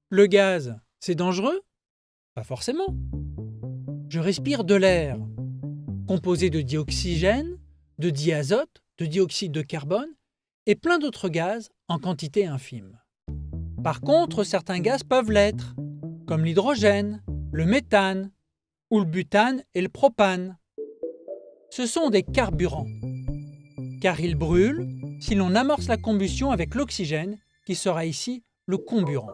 Le gaz, c'est dangereux? Pas forcément. Je respire de l'air, composé de dioxygène, de diazote, de dioxyde de carbone et plein d'autres gaz en quantité infime. Par contre, certains gaz peuvent l'être, comme l'hydrogène, le méthane ou le butane et le propane. Ce sont des carburants, car ils brûlent si l'on amorce la combustion avec l'oxygène, qui sera ici le comburant.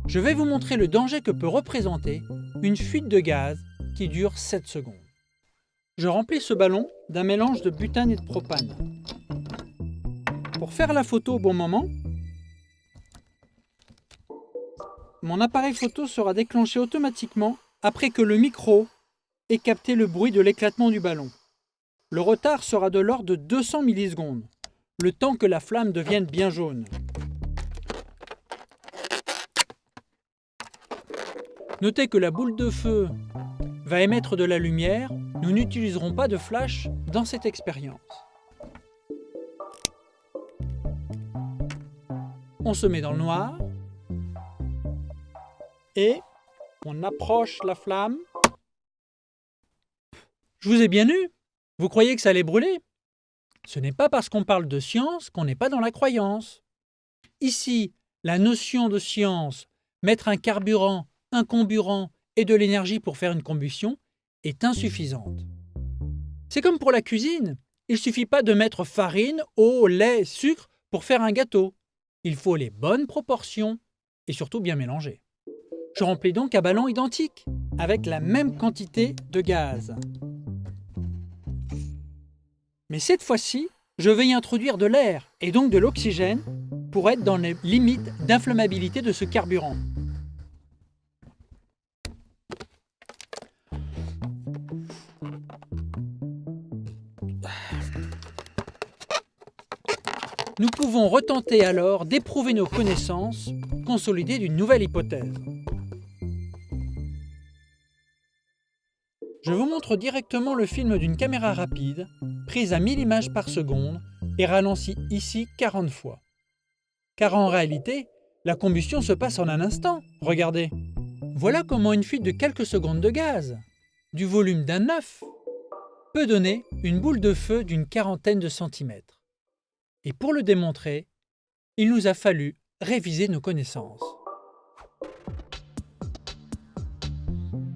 Je vais vous montrer le danger que peut représenter une fuite de gaz qui dure 7 secondes. Je remplis ce ballon d'un mélange de butane et de propane. Pour faire la photo au bon moment, mon appareil photo sera déclenché automatiquement après que le micro ait capté le bruit de l'éclatement du ballon. Le retard sera de l'ordre de 200 millisecondes, le temps que la flamme devienne bien jaune. Notez que la boule de feu va émettre de la lumière. Nous n'utiliserons pas de flash dans cette expérience. On se met dans le noir et on approche la flamme. Je vous ai bien eu. Vous croyez que ça allait brûler? Ce n'est pas parce qu'on parle de science qu'on n'est pas dans la croyance. Ici, la notion de science, mettre un carburant, un comburant et de l'énergie pour faire une combustion, est insuffisante. C'est comme pour la cuisine. Il ne suffit pas de mettre farine, eau, lait, sucre pour faire un gâteau. Il faut les bonnes proportions et surtout bien mélanger. Je remplis donc un ballon identique, avec la même quantité de gaz. Mais cette fois-ci, je vais y introduire de l'air et donc de l'oxygène pour être dans les limites d'inflammabilité de ce carburant. Nous pouvons retenter alors d'éprouver nos connaissances, consolidées d'une nouvelle hypothèse. Je vous montre directement le film d'une caméra rapide, prise à 1000 images par seconde et ralentie ici 40 fois. Car en réalité, la combustion se passe en un instant, regardez. Voilà comment une fuite de quelques secondes de gaz, du volume d'un œuf, peut donner une boule de feu d'une quarantaine de centimètres. Et pour le démontrer, il nous a fallu réviser nos connaissances.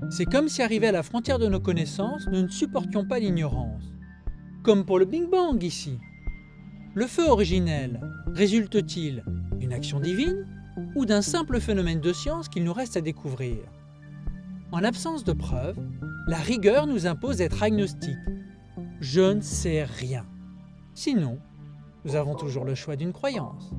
C'est comme si arrivé à la frontière de nos connaissances, nous ne supportions pas l'ignorance. Comme pour le Big Bang ici. Le feu originel résulte-t-il d'une action divine ou d'un simple phénomène de science qu'il nous reste à découvrir? En absence de preuves, la rigueur nous impose d'être agnostique. Je ne sais rien. Sinon, nous avons toujours le choix d'une croyance.